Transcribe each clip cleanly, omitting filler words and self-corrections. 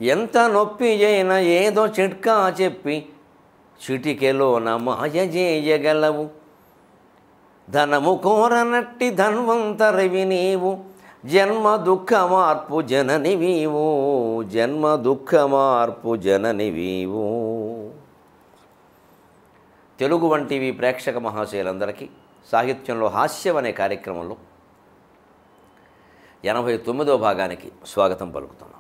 ఎంత నొప్పి అయినా ఏదో చిట్కా చెప్పి చిటికెలోన మాయ చేయగలవు. ధనము కోరనట్టి ధన్వంతరివి నీవు, జన్మ దుఃఖ మార్పు జననివీవు, జన్మ దుఃఖ మార్పు జననివీవు. తెలుగు వంటివి ప్రేక్షక మహాశయులందరికీ సాహిత్యంలో హాస్యం అనే కార్యక్రమంలో 89వ భాగానికి స్వాగతం పలుకుతున్నాం.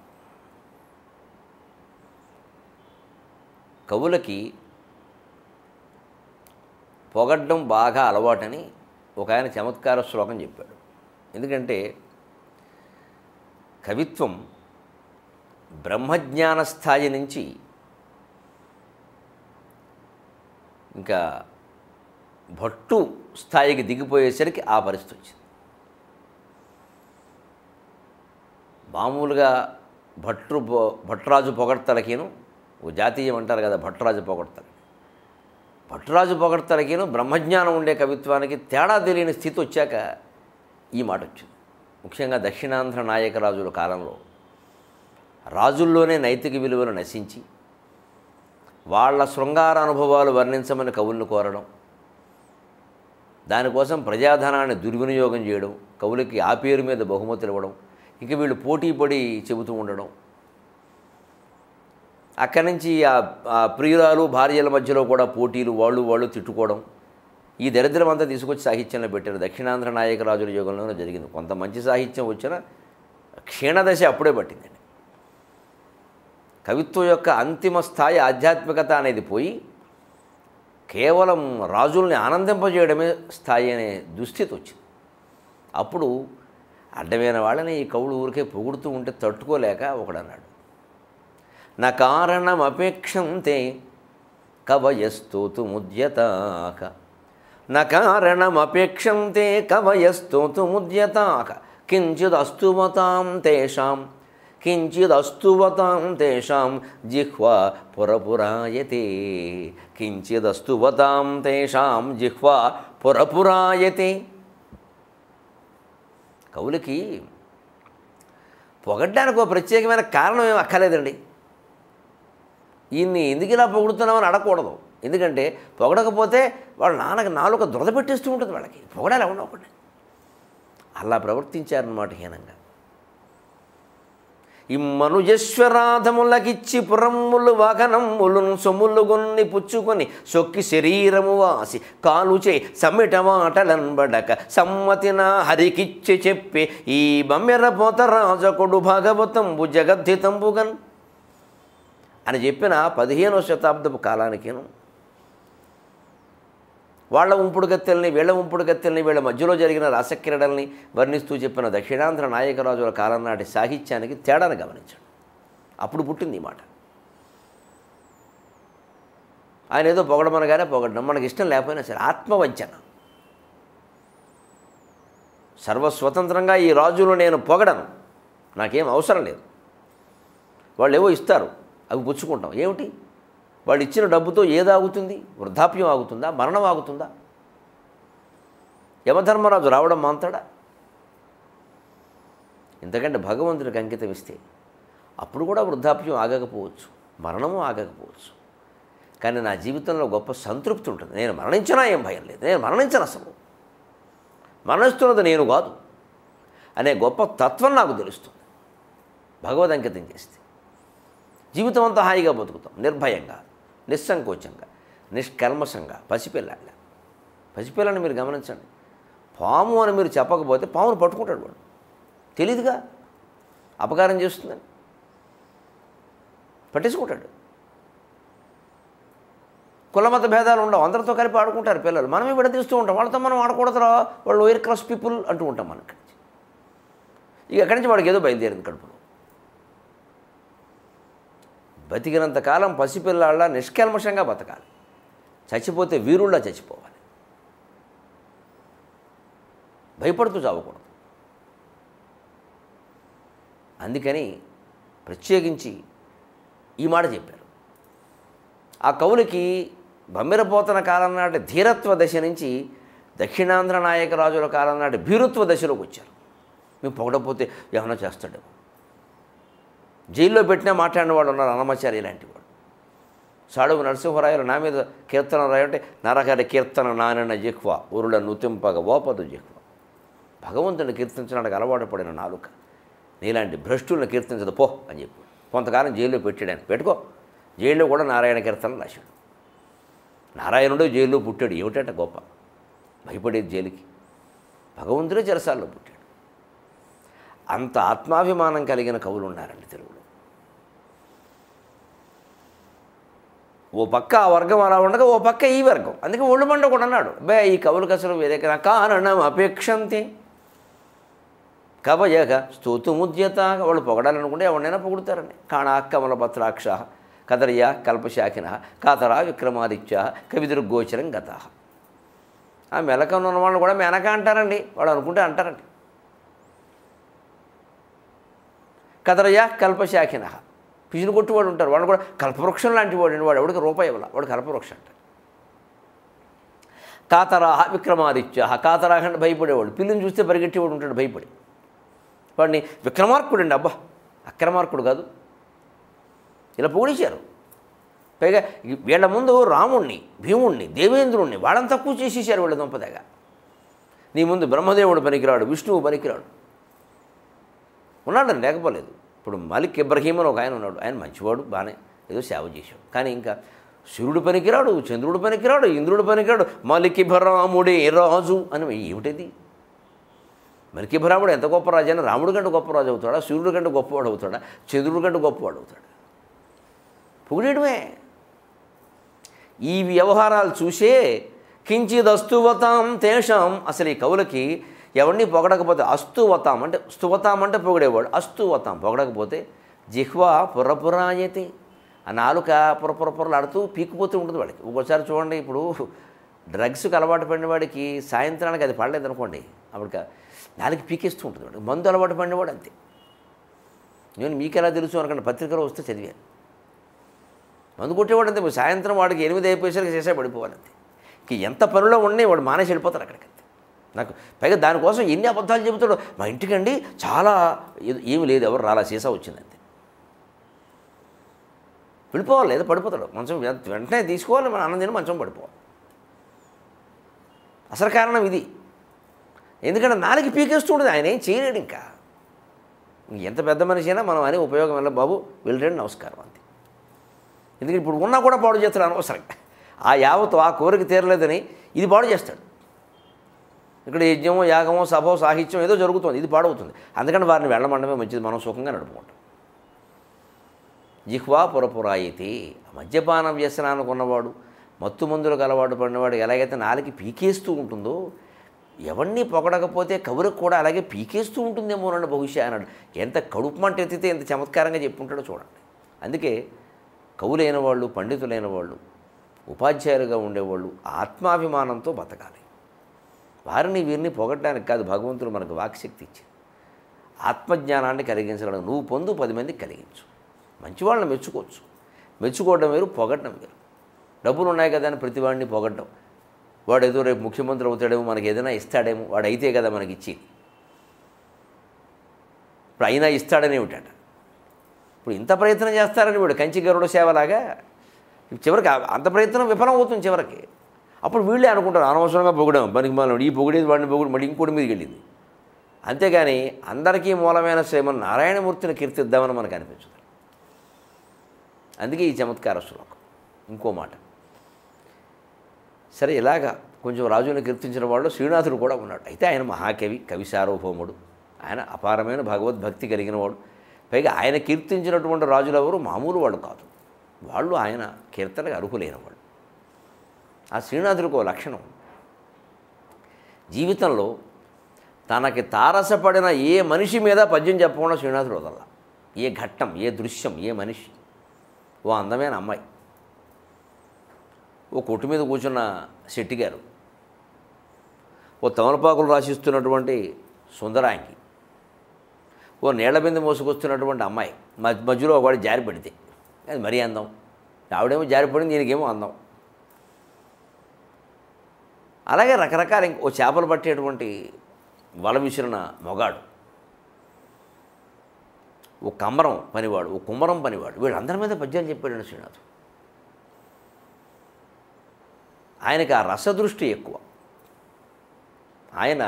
కవులకి పొగడ్డం బాగా అలవాటని ఒక ఆయన చమత్కార శ్లోకం చెప్పాడు. ఎందుకంటే కవిత్వం బ్రహ్మజ్ఞాన స్థాయి నుంచి ఇంకా భట్టు స్థాయికి దిగిపోయేసరికి ఆ పరిస్థితి వచ్చింది. మామూలుగా భట్రాజు పొగడ్తలకిను ఓ జాతీయం అంటారు కదా, భట్రాజు పొగడ్తలకి, భట్రాజు పొగడ్తలకిను బ్రహ్మజ్ఞానం ఉండే కవిత్వానికి తేడా తెలియని స్థితి వచ్చాక ఈ మాట వచ్చింది. ముఖ్యంగా దక్షిణాంధ్ర నాయకరాజుల కాలంలో రాజుల్లోనే నైతిక విలువలు నశించి వాళ్ళ శృంగార అనుభవాలు వర్ణించమని కవులను కోరడం, దానికోసం ప్రజాధనాన్ని దుర్వినియోగం చేయడం, కవులకి ఆ పేరు మీద బహుమతులు ఇవ్వడం, ఇక వీళ్ళు పోటీ పడి చెబుతూ ఉండడం, అక్కడి నుంచి ఆ ప్రియురాలు భార్యల మధ్యలో కూడా పోటీలు, వాళ్ళు తిట్టుకోవడం, ఈ దరిద్రం అంతా తీసుకొచ్చి సాహిత్యంలో పెట్టారు. దక్షిణాంధ్ర నాయకరాజుల యుగంలోనే జరిగింది. కొంత మంచి సాహిత్యం వచ్చిన క్షీణదశ అప్పుడే పట్టిందండి. కవిత్వం యొక్క అంతిమ స్థాయి ఆధ్యాత్మికత అనేది పోయి కేవలం రాజుల్ని ఆనందింపజేయడమే స్థాయి అనే దుస్థితి వచ్చింది. అప్పుడు అడ్డమైన వాళ్ళని ఈ కవులు ఊరికే పొగుడుతూ ఉంటే తట్టుకోలేక ఒకడన్నాడు, నా కారణమపేక్షంతే కవయస్తోతు ముద్యతాక, నా కారణమపేక్షంతే కవయస్తోతు ముద్యతాక, కించిదస్తువతాం తేషాం, కించిదస్తువతాం తేషాం జిహ్వా పురపురాయతే, కించిదస్తువతాం తేషాం జిహ్వా పురపురాయతే. కవులకి పొగడ్డానికి ఒక ప్రత్యేకమైన కారణం ఏమి అక్కర్లేదండి. ఈయన్ని ఎందుకు ఇలా పొగుడుతున్నామని అడగకూడదు. ఎందుకంటే పొగడకపోతే వాళ్ళ నాలుక దురద పెట్టేస్తూ ఉంటుంది. వాళ్ళకి పొగడాలి ఎవడో ఒకటి. అలా ప్రవర్తించారన్నమాట హీనంగా. ఇమ్మనుజశ్వరాధములకిచ్చి పురమ్ములు వాకనమ్ములు సొమ్ములు గొన్ని పుచ్చుకొని సొక్కి శరీరము వాసి కాలుచే సమ్మిట మాటలన్బడక సమ్మతిన హరికిచ్చి చెప్పే ఈ బమ్మెర పోత రాజకుడు భాగవతంబు జగద్ధితంబుగన్ అని చెప్పిన 15వ శతాబ్దపు కాలానికిను వాళ్ళ ఉంపుడు గత్తెల్ని వీళ్ళ మధ్యలో జరిగిన రాసక్రీడల్ని వర్ణిస్తూ చెప్పిన దక్షిణాంధ్ర నాయకరాజుల కాలం నాటి సాహిత్యానికి తేడాను గమనించండి. అప్పుడు పుట్టింది ఈ మాట. ఆయన ఏదో పొగడమనగానే పొగడడం, మనకి ఇష్టం లేకపోయినా సరే ఆత్మవంచన. సర్వస్వతంత్రంగా ఈ రాజులు నేను పొగడను, నాకేం అవసరం లేదు, వాళ్ళు ఏవో ఇస్తారు అవి పుచ్చుకుంటాం. ఏమిటి వాళ్ళు ఇచ్చిన డబ్బుతో ఏది ఆగుతుంది? వృద్ధాప్యం ఆగుతుందా? మరణం ఆగుతుందా? యమధర్మరాజు రావడం మాంతాడా? ఎందుకంటే భగవంతుడికి అంకితం ఇస్తే అప్పుడు కూడా వృద్ధాప్యం ఆగకపోవచ్చు, మరణము ఆగకపోవచ్చు. కానీ నా జీవితంలో గొప్ప సంతృప్తి ఉంటుంది. నేను మరణించినా ఏం భయం లేదు, నేను మరణించను, అసలు మరణిస్తున్నది నేను కాదు అనే గొప్ప తత్వం నాకు తెలుస్తుంది భగవద్ అంకితం చేస్తే. జీవితం అంతా హాయిగా బతుకుతాం, నిర్భయంగా, నిస్సంకోచంగా, నిష్కల్మషంగా. పసిపిల్లని మీరు గమనించండి. పాము అని మీరు చెప్పకపోతే పామును పట్టుకుంటాడు వాడు, తెలీదుగా అపకారం చేస్తుందని పట్టేసుకుంటాడు. కులమత భేదాలు ఉండవు, అందరితో కలిపి ఆడుకుంటారు పిల్లలు. మనమే విడదీస్తూ ఉంటాం, వాళ్ళతో మనం ఆడకూడదురా, వాళ్ళు లోయర్ క్లాస్ పీపుల్ అంటూ ఉంటాం మనకి. ఇక ఎక్కడి నుంచి వాడికి ఏదో బయలుదేరింది కడుపులో. బతికినంతకాలం పసిపిల్లాళ్ళ నిష్కల్మషంగా బతకాలి, చచ్చిపోతే వీరుళ్ళ చచ్చిపోవాలి, భయపడుతూ చావకూడదు. అందుకని ప్రత్యేకించి ఈ మాట చెప్పారు. ఆ కవులకి బమ్మెరపోతన కాలం నాటి ధీరత్వ దశ నుంచి దక్షిణాంధ్ర నాయకరాజుల కాలం నాటి భీరుత్వ దశలోకి వచ్చారు. మేము పొగడపోతే ఏమైనా చేస్తాడేమో, జైల్లో పెట్టినా మాట్లాడిన వాళ్ళు ఉన్నారు, అన్నమాచార్య లాంటి వాడు. సాడువు నరసింహరాయలు నా మీద కీర్తన రాయంటే నరహరి కీర్తన నానన్న జిహ్వ ఉరుల నుతింపగ ఓపదు జిహ్వ. భగవంతుని కీర్తించడానికి అలవాటు పడిన నాలుక నీలాంటి భ్రష్టులను కీర్తించదు పో అని చెప్పి కొంతకాలం జైల్లో పెట్టాడని. పెట్టుకో, జైల్లో కూడా నారాయణ కీర్తనలు రాశాడు. నారాయణుడు జైల్లో పుట్టాడు, ఏమిటంటే గొప్ప భయపడేది జైలుకి. భగవంతుడే చెరసాల్లో పుట్టాడు. అంత ఆత్మాభిమానం కలిగిన కవులు ఉన్నారండి తెలుగులో. ఓ పక్క ఆ వర్గం అలా ఉండగా ఓ పక్క ఈ వర్గం. అందుకే ఒళ్ళు మండ కూడా అన్నాడు, బే ఈ కవులకు అసలు వేరే కారణం అపేక్షంతే కవయగ స్తోతుముద్యత. వాళ్ళు పొగడాలనుకుంటే ఎవరినైనా పొగుడుతారండి. కాణా కమలపత్రాక్ష కదర్య కల్పశాఖిన కాతరా విక్రమాదిత్య కవిదుర్గోచరం గత. ఆ మెలకం ఉన్న వాళ్ళు కూడా మెనక అంటారండి, వాడు అనుకుంటే అంటారండి. కదరయ్య కల్పశాఖిన పిజులు కొట్టువాడు ఉంటారు, వాడు కూడా కల్పవృక్షం లాంటి వాడు. వాడు ఎవడికి రూపాయి ఇవ్వాల, వాడు కల్పవృక్షం అంటారు. కాతరాహ విక్రమాదిత్య, కాతరాహ అంటే భయపడేవాడు, పిల్లిని చూస్తే పరిగెట్టేవాడు ఉంటాడు భయపడి. వాడిని విక్రమార్కుడు అండి, అబ్బా అక్రమార్కుడు కాదు, ఇలా పొగిడించారు. పైగా వీళ్ళ ముందు రాముణ్ణి, భీముణ్ణి, దేవేంద్రుణ్ణి వాళ్ళని తక్కువ చేసేసారు వీళ్ళ దొంపదగా. నీ ముందు బ్రహ్మదేవుడు పనికిరాడు, విష్ణువు పనికిరాడు. ఉన్నాడని లేకపోలేదు. ఇప్పుడు మలిక్ ఇబ్రహీం అని ఒక ఆయన ఉన్నాడు, ఆయన మంచివాడు, బాగానే ఏదో సేవ చేశాడు. కానీ ఇంకా సూర్యుడు పనికిరాడు, చంద్రుడు పనికిరాడు, ఇంద్రుడు పనికిరాడు, మలికిభరాముడే రాజు అని. ఏమిటది? మలికిభరాముడు ఎంత గొప్ప రాజు అయినా రాముడి కంటే గొప్ప రాజు అవుతాడా? సూర్యుడి కంటే గొప్పవాడు అవుతాడా? చంద్రుడి కంటే గొప్పవాడు అవుతాడా? పొగిడమే. ఈ వ్యవహారాలు చూసే కించిదస్తువతాం తేషాం. అసలు ఈ కవులకి ఎవరిని పొగడకపోతే అస్తువతాం అంటే, స్తువతాం అంటే పొగిడేవాడు, అస్తువతాం పొగడకపోతే జిహ్వా పురపురాయతే. ఆ నాలుక పురపురపురలాడుతూ పీక్కుపోతూ ఉంటుంది వాడికి. ఒక్కోసారి చూడండి, ఇప్పుడు డ్రగ్స్కి అలవాటు పడిన వాడికి సాయంత్రానికి అది పడలేదనుకోండి, అప్పటికి నాలుగు పీకేస్తూ ఉంటుంది వాడికి. మందు అలవాటు పడినవాడు అంతే. నేను మీకు ఎలా తెలుసు అనుకోండి, పత్రికలో వస్తే చదివాను. మందు కొట్టేవాడు అంతే, సాయంత్రం వాడికి 8 అయిపోయేసరికి చేసే పడిపోవాలంతే. ఇంక ఎంత పనిలో ఉన్నాయి వాడు మానేసి వెళ్ళిపోతారు అక్కడికి. నాకు పైగా దానికోసం ఎన్ని అబద్ధాలు చెబుతాడో. మా ఇంటికండి చాలా ఏమి లేదు, ఎవరు రాలా, సీసా వచ్చిందంతే. వెళ్ళిపోవాలి, లేదా పడిపోతాడు మంచం వెంటనే తీసుకోవాలి, మన అన్నం తిని మంచం పడిపోవాలి. అసలు కారణం ఇది. ఎందుకంటే నాలుగు పీకేస్తూ ఉంటుంది, ఆయన ఏం చేయలేడు. ఇంకా ఎంత పెద్ద మనిషి అయినా మనం అని ఉపయోగం వల్ల బాబు వెళ్ళండి నమస్కారం అంతే. ఎందుకంటే ఇప్పుడు ఉన్నా కూడా పాడు చేస్తాడు అనవసరంగా. ఆ యావత్తు ఆ కోరిక తీరలేదని ఇది పాడు చేస్తాడు. ఇక్కడ యజ్ఞమో యాగమో సభో సాహిత్యం ఏదో జరుగుతుంది, ఇది పాడవుతుంది. అందుకని వారిని వెళ్ళమండమే మంచిది, మనం సుఖంగా నడుపుకుంటాం. జిహ్వా పురపురాయితే. మద్యపాన వ్యసనానికి ఉన్నవాడు, మత్తు మందులకు అలవాటు పడినవాడు ఎలాగైతే నాలుగు పీకేస్తూ ఉంటుందో, ఎవరిని పొగడకపోతే కవులకు కూడా అలాగే పీకేస్తూ ఉంటుందేమోనండి బహుశా అన్నాడు. ఎంత కడుపు మంట ఎత్తితే ఎంత చమత్కారంగా చెప్పుంటాడో చూడండి. అందుకే కవులైన వాళ్ళు, పండితులైన వాళ్ళు, ఉపాధ్యాయులుగా ఉండేవాళ్ళు ఆత్మాభిమానంతో బతకాలి. వారిని వీరిని పొగడడానికి కాదు భగవంతుడు మనకు వాక్శక్తి ఇచ్చి ఆత్మజ్ఞానాన్ని కలిగించడం. నువ్వు పొందు 10 మందికి కలిగించు. మంచివాళ్ళని మెచ్చుకోవచ్చు, మెచ్చుకోవడం వేరు, పొగడడం వేరు. డబ్బులు ఉన్నాయి కదా అని ప్రతివాడిని పొగడడం. వాడు ఏదో రేపు ముఖ్యమంత్రి అవుతాడేమో, మనకి ఏదైనా ఇస్తాడేమో, వాడు అయితే కదా మనకి ఇచ్చేది. ఇప్పుడు అయినా ఇస్తాడని ఏమిటంట. ఇప్పుడు ఇంత ప్రయత్నం చేస్తారని వీడు కంచి గరుడ సేవలాగా చివరికి అంత ప్రయత్నం విఫలం అవుతుంది చివరికి. అప్పుడు వీళ్ళే అనుకుంటారు అనవసరంగా పొగడం, పనికి మనం ఈ పొగిడేది వాడిని పొగిడి మళ్ళీ ఇంకోటి మీదకి వెళ్ళింది. అంతేగాని అందరికీ మూలమైన శ్రీమన్ నారాయణమూర్తిని కీర్తిద్దామని మనకు అనిపించదు. అందుకే ఈ చమత్కార శ్లోకం. ఇంకో మాట, సరే ఇలాగా కొంచెం రాజుని కీర్తించిన వాళ్ళు శ్రీనాథుడు కూడా ఉన్నాడు. అయితే ఆయన మహాకవి, కవి సార్వభౌముడు, ఆయన అపారమైన భగవద్భక్తి కలిగిన వాడు. పైగా ఆయన కీర్తించినటువంటి రాజులు ఎవరు మామూలు వాళ్ళు కాదు, వాళ్ళు ఆయన కీర్తనకు అర్హులైన వాళ్ళు. ఆ శ్రీనాథుడికి ఓ లక్షణం, జీవితంలో తనకి తారసపడిన ఏ మనిషి మీద పద్యం చెప్పకుండా శ్రీనాథుడు వదల. ఏ ఘట్టం, ఏ దృశ్యం, ఏ మనిషి. ఓ అందమైన అమ్మాయి, ఓ కొట్టు మీద కూర్చున్న శెట్టి గారు, ఓ తమలపాకులు రాసిస్తున్నటువంటి సుందరాంగి, ఓ నీళ్ల బిందె మోసుకొస్తున్నటువంటి అమ్మాయి, మధ్యలో ఒకవాడు జారి పడితే అది మరీ అందం. ఆవిడేమో జారిపడింది, దీనికేమో అందం. అలాగే రకరకాల ఓ చేపలు పట్టేటువంటి వల విసిరిన మొగాడు, ఓ ఓ కమ్మరం పనివాడు, ఓ కుమ్మరం పనివాడు, వీళ్ళందరి మీద పద్యాలు చెప్పాడు శ్రీనాథుడు. ఆయనకి ఆ రసదృష్టి ఎక్కువ. ఆయన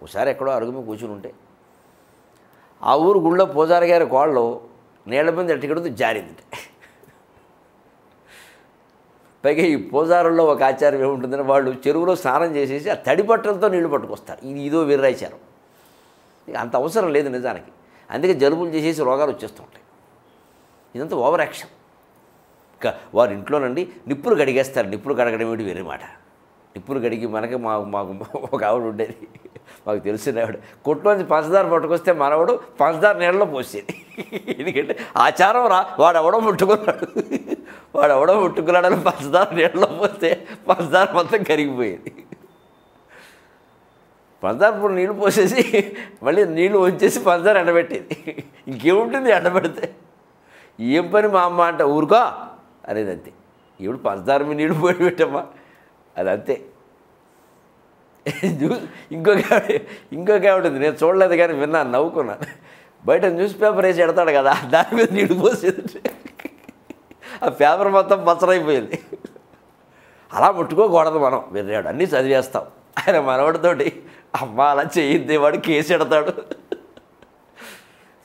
ఒకసారి ఎక్కడో అరుగు మీద కూర్చుని ఉంటే ఆ ఊరు గుళ్ళో పూజారి గారి కోళ్ళు నీళ్ల మీద ఎట్టుకెడుతూ జారింది. పైగా ఈ పూజారుల్లో ఒక ఆచారం ఏముంటుందని వాళ్ళు చెరువులో స్నానం చేసేసి ఆ తడి బట్టలతో నీళ్లు పట్టుకొస్తారు. ఇదో వీర్రాచారం. అంత అవసరం లేదు నిజానికి. అందుకే జలుబులు చేసేసి రోగాలు వచ్చేస్తుంటాయి. ఇదంతా ఓవర్ యాక్షన్. ఇంకా వారి ఇంట్లోనండి నిప్పులు కడిగేస్తారు. నిప్పులు కడగడం ఏమిటి వేరే మాట. నిప్పులు కడిగి మాకు ఒక ఆవిడ ఉండేది, మాకు తెలిసిన ఆవిడ. కొట్టులోంచి పంచదార పట్టుకొస్తే మనవాడు పంచదార నీళ్ళలో పోసేది. ఎందుకంటే ఆచారం వాడెవడో ముట్టుకున్నాడని పంచదార నీళ్ళలో పోస్తే పంచదార మొత్తం కరిగిపోయేది. పంచదార ఇప్పుడు నీళ్ళు పోసేసి మళ్ళీ నీళ్ళు వచ్చేసి పంచదార ఎండబెట్టేది. ఇంకేముంటుంది ఎండబెడితే. ఏం పని మా అమ్మ అంటే ఊరుకో అనేది అంతే. ఇప్పుడు పంచదార మీద నీళ్ళు పోయి పెట్టమ్మా అది అంతే. ఇంకొక ఉంటుంది, నేను చూడలేదు కానీ విన్నాను, నవ్వుకున్నాను. బయట న్యూస్ పేపర్ వేసి ఎడతాడు కదా, దాని మీద నీళ్ళు పోసేది. ఆ పేపర్ మొత్తం పచ్చరైపోయింది. అలా ముట్టుకోకూడదు మనం. విన్నాడు అన్నీ చదివేస్తాం. ఆయన మనవాడితోటి అమ్మ అలా చేయొద్దే, వాడు కేసు ఎడతాడు.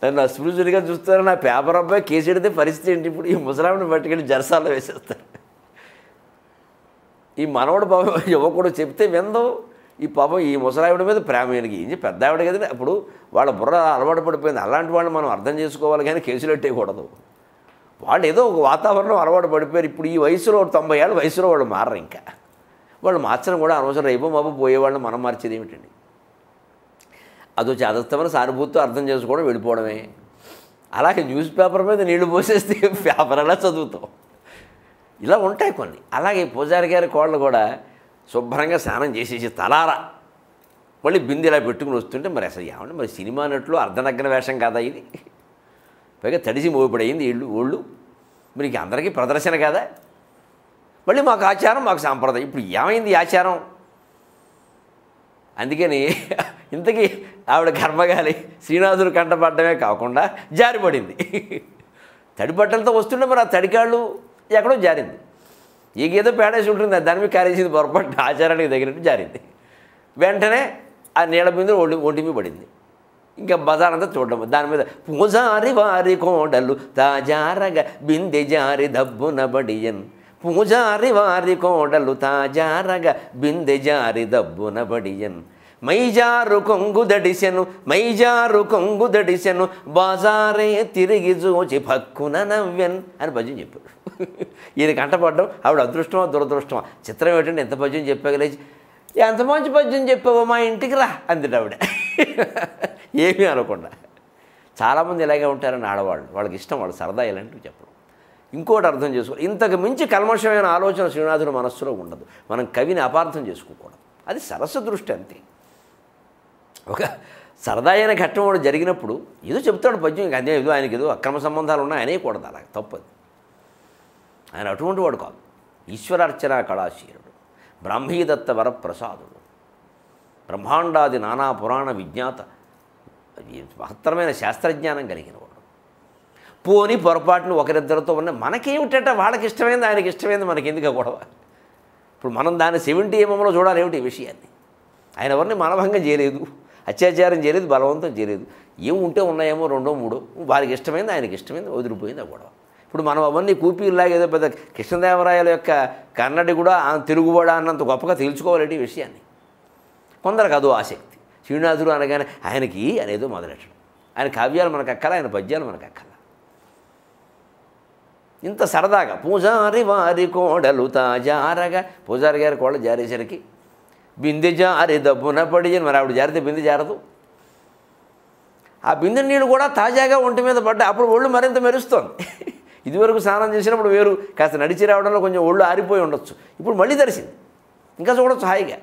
నన్ను అస్పృశ్యుడిగా చూస్తారు. నా పేపర్ అబ్బాయి కేసు ఎడితే పరిస్థితి ఏంటి? ఇప్పుడు ఈ ముసలామిని పట్టుకెళ్ళి జరసాల్లో వేసేస్తారు. ఈ మనవడు పాపం యువకుడు చెప్తే విందో. ఈ పాపం ఈ ముసలావిడ మీద ప్రేమ ఏం పెద్ద ఆవిడ కదా. అప్పుడు వాళ్ళ బుర్ర అలవాటు పడిపోయింది. అలాంటి వాళ్ళని మనం అర్థం చేసుకోవాలి కానీ కేసులు పెట్టేయకూడదు. వాళ్ళు ఏదో ఒక వాతావరణం అలవాటు పడిపోయారు. ఇప్పుడు ఈ వయసులో 90 ఏళ్ళ వయసులో వాళ్ళు మారరు. ఇంకా వాళ్ళు మార్చడం కూడా అనవసరం. రేపు మాపు పోయేవాళ్ళని మనం మార్చేది ఏమిటండి? అదో చేదస్తమని సానుభూతితో అర్థం చేసుకోవడం, వెళ్ళిపోవడమే. అలాగే న్యూస్ పేపర్ మీద నీళ్లు పోసేస్తే పేపర్ ఎలా చదువుతాం? ఇలా ఉంటాయి కొన్ని. అలాగే పూజారి గారి కోళ్ళు కూడా శుభ్రంగా స్నానం చేసేసి తలారా మళ్ళీ బిందె ఇలా పెట్టుకుని వస్తుంటే మరి అసలు ఏమంటే మరి సినిమా నట్లు అర్ధనగ్న వేషం కాదా ఇది? పైగా తడిసి మోపిడయింది ఒళ్ళు. మరి అందరికీ ప్రదర్శన కాదా? మళ్ళీ మాకు ఆచారం, మాకు సాంప్రదాయం. ఇప్పుడు ఏమైంది ఈ ఆచారం? అందుకని ఇంతకీ ఆవిడ కర్మగాలి శ్రీనాథుడు కంటపడ్డమే కాకుండా జారిపడింది. తడి బట్టలతో వస్తుంటే మరి ఆ తడికాళ్ళు ఎక్కడో జారింది. ఏదో పేడేసి ఉంటుంది, దాని మీద కారేసింది, పొరపాటు ఆచారానికి తగినట్టు జారింది. వెంటనే ఆ నీళ్ళ మీద ఒంటి మీద పడింది. ఇంకా బజార్ అంతా చూడడం. దాని మీద పూజారి వారి కోడలు తాజారగా బిందె జారి దబ్బున బడియన్. పూజారి వారి కోడలు తాజారగా బిందె జారి దబ్బున బడియన్. మైజారు కొంగు దడిసెను బాజారే తిరిగి చూచి పక్కున నవ్వెన్ అని పద్యం చెప్పాడు. ఈయన కంటపడ్డం ఆవిడ అదృష్టమా దురదృష్టమా? చిత్రం ఏంటంటే ఎంత పద్యం చెప్పగలేచి, ఎంత మంచి పద్యం చెప్పావో మా ఇంటికి రా అందిట ఆవిడ. ఏమీ అనకుండా. చాలామంది ఇలాగే ఉంటారని ఆడవాళ్ళు, వాళ్ళకి ఇష్టం, వాళ్ళు సరదా ఇలాంటివి చెప్పడం. ఇంకోటి అర్థం చేసుకోవాలి, ఇంతకు మించి కల్మషమైన ఆలోచన శ్రీనాథుడి మనస్సులో ఉండదు. మనం కవిని అపార్థం చేసుకోకూడదు. అది సరస్సు దృష్టి అంతే. ఒక సరదా అయిన ఘట్టం వాడు జరిగినప్పుడు ఏదో చెప్తాడు పద్యం, ఇంకా అదే ఏదో ఆయనకి ఏదో అక్రమ సంబంధాలు ఉన్నాయి అనేకూడదు. అలా తప్పదు. ఆయన అటువంటి వాడు కాదు. ఈశ్వరార్చన కళాశీలుడు, బ్రాహ్మీదత్త వరప్రసాదుడు, బ్రహ్మాండాది నానా పురాణ విజ్ఞాత, మహత్తరమైన శాస్త్రజ్ఞానం కలిగిన వాడు. పోని పొరపాటును ఒకరిద్దరితో ఉన్న మనకేమిటంటే వాళ్ళకి ఇష్టమైంది, ఆయనకి ఇష్టమైంది, మనకెందుకు గొడవ? ఇప్పుడు మనం దాన్ని 70 ఎంఎంలో చూడాలి ఏమిటి ఈ విషయాన్ని? ఆయన ఎవరిని మనభంగం చేయలేదు, అత్యాచారం చేయలేదు, బలవంతం చేయలేదు. ఏం ఉంటే ఉన్నాయేమో 2, 3 వారికి ఇష్టమైంది, ఆయనకి ఇష్టమైంది, వదిలిపోయింది ఆ గొడవ. ఇప్పుడు మనం అవన్నీ కూపీలాగా ఏదో పెద్ద కృష్ణదేవరాయల యొక్క కన్నడి కూడా తెలుగువాడా అన్నంత గొప్పగా తెలుసుకోవాలంటే ఈ విషయాన్ని. కొందరికి అదో ఆసక్తి. శ్రీనాథుడు అనగానే ఆయనకి అనేదో మొదలెట్టడం. ఆయన కావ్యాలు మనకు అక్కల, ఆయన పద్యాలు మనకు అక్కల. ఇంత సరదాగా పూజారి వారి కోడలు తాజారగా, పూజారి గారి కోడలు జారేసరికి బిందె జారి దబ్బున పడి, మరి ఆవిడ జారితే బిందె జారదు. ఆ బిందె నీళ్ళు కూడా తాజాగా ఒంటి మీద పడ్డాయి. అప్పుడు ఒళ్ళు మరింత మెరుస్తోంది. ఇదివరకు స్నానం చేసినప్పుడు వేరు, కాస్త నడిచి రావడంలో కొంచెం ఒళ్ళు ఆరిపోయి ఉండొచ్చు. ఇప్పుడు మళ్ళీ తడిసింది, ఇంకా చూడొచ్చు హాయిగా.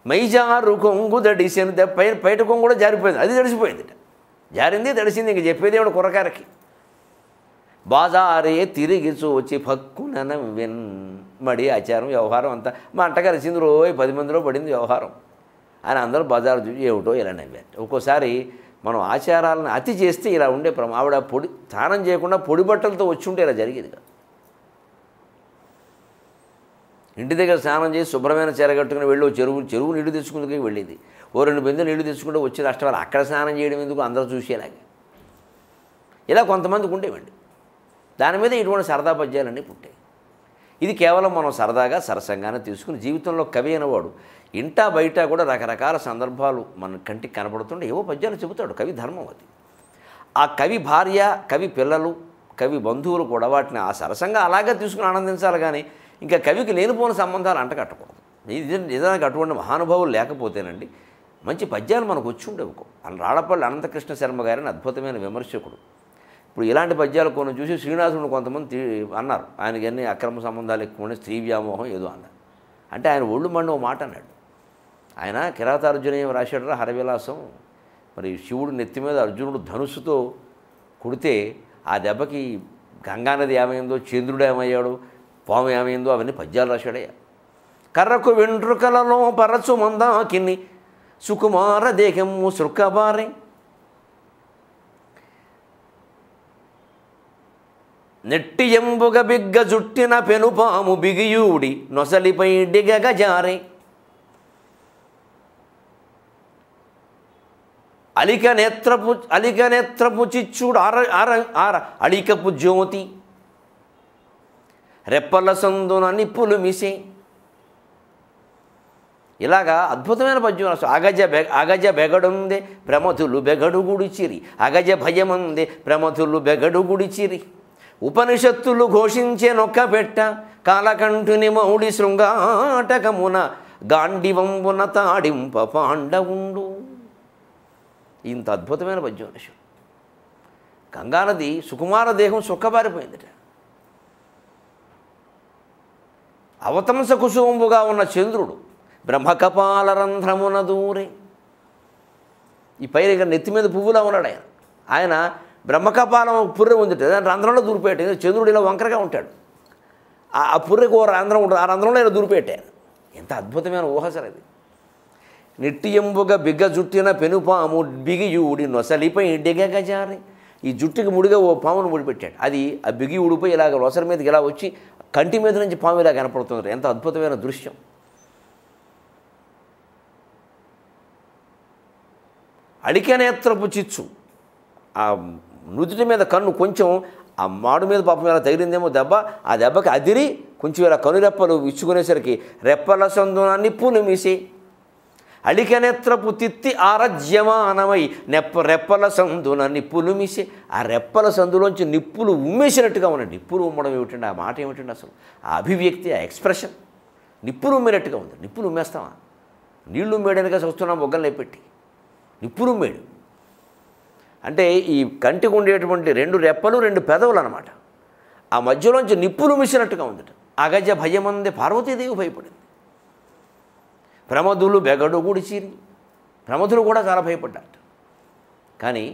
మైజారు కొంగు దడిసెను, బయట కొంగు కూడా జారిపోయింది, అది తడిసిపోయింది. జారింది తడిసింది, ఇంక చెప్పేది ఏమిటి కుర్రకారకి? బాజారే తిరిగి చూచి పక్కున నవ్వెన్. మడి ఆచారం వ్యవహారం అంతా మా అంటగలిసింది. 10 మందిలో పడింది వ్యవహారం అని అందరూ బజారు చూసి ఏమిటో ఇలా నవ్వారు. ఒక్కోసారి మనం ఆచారాలను అతి చేస్తే ఇలా ఉండే ఆవిడ పొడి స్నానం చేయకుండా పొడి బట్టలతో వచ్చి ఉంటే ఇలా జరిగేది కాదు. ఇంటి దగ్గర స్నానం చేసి శుభ్రమైన చీర కట్టుకుని వెళ్ళి చెరువు నీళ్లు తెచ్చుకుందుకు వెళ్ళేది. ఓ 2 బిందెలు నీళ్లు తెచ్చుకుంటే వచ్చి రాష్ట్రాలు అక్కడ స్నానం చేయడం ఎందుకు అందరూ చూసేలాగే. ఇలా కొంతమందికి ఉండేవండి. దాని మీద ఇటువంటి సరదా పద్యాలన్నీ పుట్టాయి. ఇది కేవలం మనం సరదాగా సరసంగానే తీసుకుని జీవితంలో కవి అనేవాడు ఇంటా బయట కూడా రకరకాల సందర్భాలు మన కంటికి కనబడుతుంటే ఏవో పద్యాలు చెబుతాడు. కవి ధర్మం అది. ఆ కవి భార్య, కవి పిల్లలు, కవి బంధువులు కూడా వాటిని ఆ సరసంగా అలాగే తీసుకుని ఆనందించాలి. కానీ ఇంకా కవికి లేనిపోని సంబంధాలు అంటకట్టకూడదు. నిజానికి అటువంటి మహానుభావులు లేకపోతేనండి మంచి పద్యాలు మనకు వచ్చి ఉండేవి. రాళ్ళపల్లి అనంతకృష్ణ శర్మ గారిని అద్భుతమైన విమర్శకుడు. ఇప్పుడు ఇలాంటి పద్యాలు కొన్ని చూసి శ్రీనివాసుని కొంతమంది అన్నారు, ఆయనకి అన్ని అక్రమ సంబంధాలు ఎక్కువ ఉండే, స్త్రీ వ్యామోహం ఏదో అన్నారు. అంటే ఆయన ఒళ్ళు మండి ఓ మాట అన్నాడు. ఆయన కిరాతార్జునీయం రాశాడు హరవిలాసం. మరి శివుడు నెత్తి మీద అర్జునుడు ధనుస్సుతో కొడితే ఆ దెబ్బకి గంగానది ఏమైందో, చంద్రుడు ఏమయ్యాడు, పాము ఏమైందో అవన్నీ పద్యాలు రాశాడయ్యా. కర్రకు వెంట్రుకలలో పరచు మందాకిని సుకుమార దేహము సృక్కబారే నెట్టి ఎంబుగ బిగ్గ జుట్టిన పెనుపాము బిగియూడి నొసలిపై డిగగ జారే అలిక నేత్రపు చిచ్చుడు అళికపు జ్యోతి రెప్పల సందున నిప్పులు మిసే. ఇలాగా అద్భుతమైన పద్యం రాసు. అగజ బెగడుందే ప్రమథులు బెగడు గుడిచిరి, అగజ భయమందే ప్రమథులు బెగడు గుడిచిరి, ఉపనిషత్తులు ఘోషించే నొక్క పెట్ట కాలకంఠుని మౌడి శృంగాటకమున గాండివంబున తాడింప పాండవుండు. ఇంత అద్భుతమైన పద్యం రాశాడు. గంగానది సుకుమార దేహం సుక్కబారిపోయిందిట. అవతంస కుసుంబుగా ఉన్న చంద్రుడు బ్రహ్మకపాల రంధ్రమున దూరే. ఈ పైన ఇక నెత్తి మీద పువ్వులా ఉన్నాడు ఆయన. ఆయన బ్రహ్మకపాలం పుర్రె ఉందిట, దాని రంధ్రంలో దూరిపెట్టాడు. చంద్రుడు ఇలా వంకరగా ఉంటాడు, ఆ పుర్రెకు ఓ రంధ్రం ఉంటుంది, ఆ రంధ్రంలో ఇలా దూరిపెట్టారు. ఎంత అద్భుతమైన ఊహ సార్ అది. నిట్టియంబుగా బిగ్గ జుట్టిన పెనుపాము బిగియూడి నొసలిపై డిగగజారి. ఈ జుట్టుకి ముడిగా ఓ పామును ముడిపెట్టాడు. అది ఆ బిగి ఊడిపోయి ఇలాగ నొసలి మీదకి ఇలా వచ్చి కంటి మీద నుంచి పాము ఇలా కనపడుతుంది. ఎంత అద్భుతమైన దృశ్యం. అడికనేత్రపు చిచ్చు, ఆ నుదుటి మీద కన్ను కొంచెం ఆ మాడు మీద పాపం ఇలా తగిలిందేమో దెబ్బ, ఆ దెబ్బకి అదిరి కొంచెం ఇలా కనురెప్పలు ఇచ్చుకునేసరికి రెప్పల సందున నిప్పులు మిసి అడికనేత్రపు తిత్తి ఆరజ్యమానమై రెప్పల సందున నిప్పులు మిసి. ఆ రెప్పల సందులోంచి నిప్పులు ఉమ్మేసినట్టుగా ఉన్నాయి. నిప్పులు ఉమ్మడం ఏమిటండి, ఆ మాట ఏమిటండి అసలు, ఆ అభివ్యక్తి, ఆ ఎక్స్ప్రెషన్. నిప్పులు ఉమ్మేనట్టుగా ఉంది. నిప్పులు ఉమ్మేస్తామా? నీళ్లు ఉమ్మేయడానికి వస్తున్నాం బొగ్గలు పెట్టి. నిప్పులు ఉమ్మేడు అంటే ఈ కంటికి ఉండేటువంటి 2 రెప్పలు 2 పెదవులు అనమాట. ఆ మధ్యలోంచి నిప్పులు మిసినట్టుగా ఉందట. అగజ భయమందే పార్వతీదేవి భయపడింది. ప్రమధులు బెగడు గుడిచిరి, ప్రమధులు కూడా చాలా భయపడ్డారట. కానీ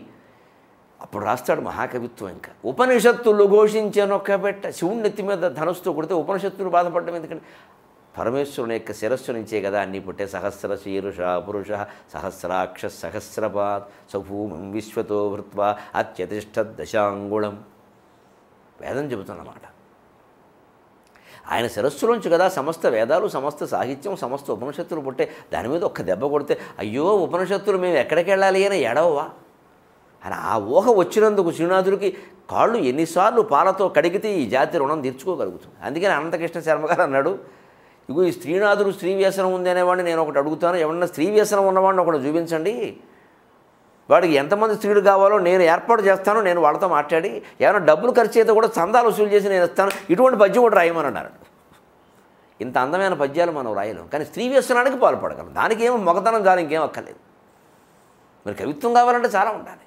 అప్పుడు రాస్తాడు మహాకవిత్వం. ఇంకా ఉపనిషత్తులు ఘోషించనొక్క పెట్ట, శివుని నెత్తి మీద ధనుస్తో కొడితే ఉపనిషత్తులు బాధపడడం ఎందుకంటే పరమేశ్వరుని యొక్క శిరస్సు నుంచే కదా అన్నీ పుట్టే. సహస్ర శీరుష పురుష సహస్రాక్ష సహస్రపాత్ సభూమం విశ్వతో భృత్వా అత్యతిష్ట దశాంగుళం. వేదం చెబుతున్నమాట. ఆయన శిరస్సులోంచి కదా సమస్త వేదాలు, సమస్త సాహిత్యం, సమస్త ఉపనిషత్తులు పుట్టే. దాని మీద ఒక్క దెబ్బ కొడితే అయ్యో ఉపనిషత్తులు మేము ఎక్కడికి వెళ్ళాలి అని ఎడవవా అని ఆ ఊహ వచ్చినందుకు శ్రీనాథుడికి కాళ్ళు ఎన్నిసార్లు పాలతో కడిగితే ఈ జాతి రుణం తీర్చుకోగలుగుతుంది. అందుకని అనంతకృష్ణ శర్మ గారు అన్నాడు, ఇగో ఈ స్త్రీనాథుడు స్త్రీ వ్యసనం ఉంది అనేవాడిని నేను ఒకటి అడుగుతాను, ఎవరన్నా స్త్రీ వ్యసనం ఉన్నవాడిని ఒకటి చూపించండి, వాడికి ఎంతమంది స్త్రీలు కావాలో నేను ఏర్పాటు చేస్తాను, నేను వాళ్ళతో మాట్లాడి ఏమైనా డబ్బులు ఖర్చు అయితే కూడా చందాలు వసూలు చేసి నేను ఇస్తాను, ఇటువంటి పద్యం కూడా రాయమని అన్నారు. ఇంత అందమైన పద్యాలు మనం రాయలేం, కానీ స్త్రీ వ్యసనానికి పాల్పడగలం. దానికి ఏమో మొగతనం చాలు, ఇంకేం అక్కర్లేదు. మరి కవిత్వం కావాలంటే చాలా ఉండాలి.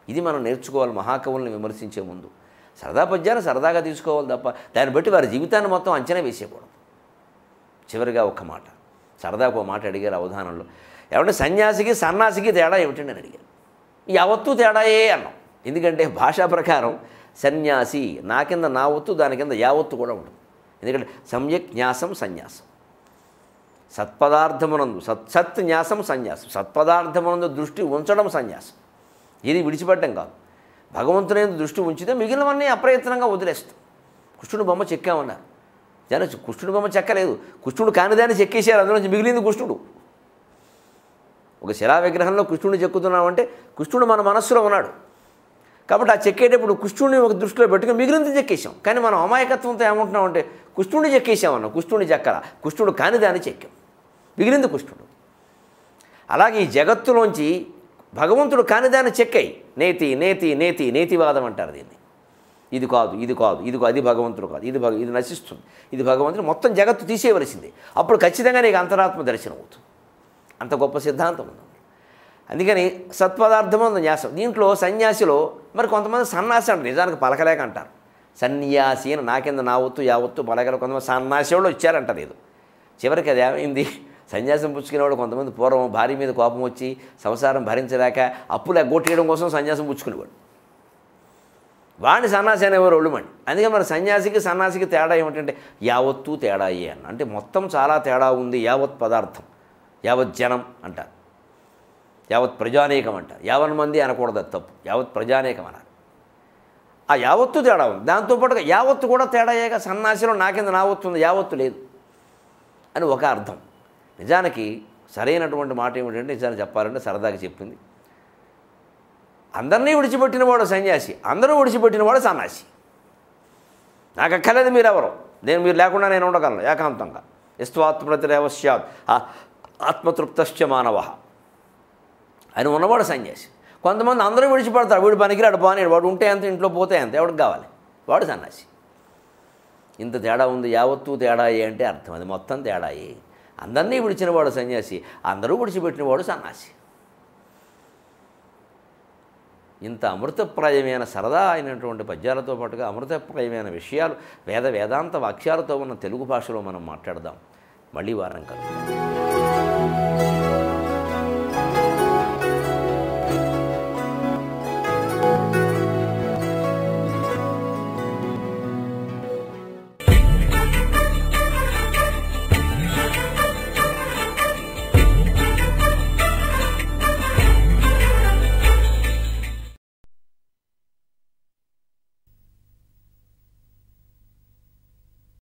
ఇది మనం నేర్చుకోవాలి మహాకవుల్ని విమర్శించే ముందు. సరదా పద్యాన్ని సరదాగా తీసుకోవాలి తప్ప దాన్ని బట్టి వారి జీవితాన్ని మొత్తం అంచనా వేసేయకూడదు. చివరిగా ఒక్క మాట, సరదాకు ఒక మాట అడిగారు అవధానంలో, ఏమంటే సన్యాసికి సన్నాసికి తేడా ఏమిటండి అని అడిగారు. యావత్తు తేడాయే అన్నాం. ఎందుకంటే భాషా ప్రకారం సన్యాసి నా కింద నా ఒత్తు, దాని కింద యావత్తు కూడా ఉంటుంది. ఎందుకంటే సమ్యక్ న్యాసం సన్యాసం. సత్పదార్థమునందు సత్ న్యాసం సన్యాసం. సత్పదార్థమునందు దృష్టి ఉంచడం సన్యాసం. ఇది విడిచిపెట్టడం కాదు. భగవంతుని యందు దృష్టి ఉంచితే మిగిలినవన్నీ అప్రయత్నంగా వదిలేస్తాం. కృష్ణుడు బొమ్మ చెక్కామన్నారు. జనం కృష్ణుడు బొమ్మ చెక్కలేదు, కృష్ణుడు కానిదాన్ని చెక్కేసారు, అందులో నుంచి మిగిలింది కృష్ణుడు. ఒక శిలా విగ్రహంలో కృష్ణుడిని చెక్కుతున్నామంటే కృష్ణుడు మన మనస్సులో ఉన్నాడు. కాబట్టి ఆ చెక్కేటప్పుడు కృష్ణుడిని ఒక దృష్టిలో పెట్టుకుని మిగిలింది చెక్కేసాం. కానీ మనం అమాయకత్వంతో ఏమంటున్నామంటే కృష్ణుడిని చెక్కేసామన్నాం, కృష్ణుడిని చెక్కల, కృష్ణుడు కానిదాన్ని చెక్కాం, మిగిలింది కృష్ణుడు. అలాగే ఈ జగత్తులోంచి భగవంతుడు కానిదాన్ని చెక్కాయి. నేతి నేతి నేతి నేతివాదం అంటారు దీన్ని. ఇది కాదు, ఇది కాదు, ఇది అది భగవంతుడు కాదు, ఇది నశిస్తుంది, ఇది భగవంతుడు, మొత్తం జగత్తు తీసేయవలసింది. అప్పుడు ఖచ్చితంగా నీకు అంతరాత్మ దర్శనం అవుతుంది. అంత గొప్ప సిద్ధాంతం ఉంది. అందుకని సత్పదార్థము న్యాసం. దీంట్లో సన్యాసిలో మరి కొంతమంది సన్యాసి అంటారు, నిజానికి పలకలేక అంటారు. సన్యాసి అని నాకింద నా ఒత్తు యావత్తు పలకల, కొంతమంది సన్యాసి వాళ్ళు వచ్చారంటారు. ఏదో చివరికి అది ఏమైంది, సన్యాసం పుచ్చుకునేవాడు కొంతమంది పూర్వం భార్య మీద కోపం వచ్చి సంసారం భరించలేక అప్పులు ఎగ్గొట్టేయడం కోసం సన్యాసం పుచ్చుకునేవాడు. వాడిని సన్యాసి అనేవారు ఒళ్ళుమండి. అందుకే మన సన్యాసికి తేడా ఏమిటంటే యావత్తు తేడాయే అన్న. అంటే మొత్తం చాలా తేడా ఉంది. యావత్ పదార్థం, యావత్ జనం అంటారు, యావత్ ప్రజానేకం అంటారు. 50 మంది అనకూడదు, అది తప్పు. యావత్ ప్రజానేకం అన్నారు. ఆ యావత్తు తేడా ఉంది. దాంతోపాటుగా యావత్తు కూడా తేడాయేగా. సన్యాసిలో నాకింద నా వత్తు ఉంది, యావత్తు లేదు అని ఒక అర్థం. నిజానికి సరైనటువంటి మాట ఏమిటంటే, నిజాన్ని చెప్పాలంటే సరదాగా చెప్పింది, అందరినీ విడిచిపెట్టినవాడు సన్యాసి, అందరూ విడిచిపెట్టినవాడు సన్యాసి. నాకు అక్కర్లేదు మీరెవరు, మీరు లేకుండా నేను ఉండగలను ఏకాంతంగా. యస్వాత్మరతిరేవ స్యాత్ ఆత్మతృప్తశ్చ మానవ అని ఉన్నవాడు సన్యాసి. కొంతమంది అందరూ విడిచిపెడతారు, వీడు పనికిరాడు పోనీ, వాడు ఉంటే ఎంత, ఇంట్లో పోతే ఎంత, ఎవరికి కావాలి, వాడు సన్యాసి. ఇంత తేడా ఉంది. యావత్తు తేడాయే అంటే అర్థం అది మొత్తం తేడాయే. అందరినీ విడిచినవాడు సన్యాసి, అందరూ విడిచిపెట్టినవాడు సన్యాసి. ఇంత అమృతప్రాయమైన సరదా అయినటువంటి పద్యాలతో పాటుగా అమృతప్రాయమైన విషయాలు వేదాంత వాక్యాలతో ఉన్న తెలుగు భాషలో మనం మాట్లాడదాం. మళ్ళీ వారం కలుద్దాం.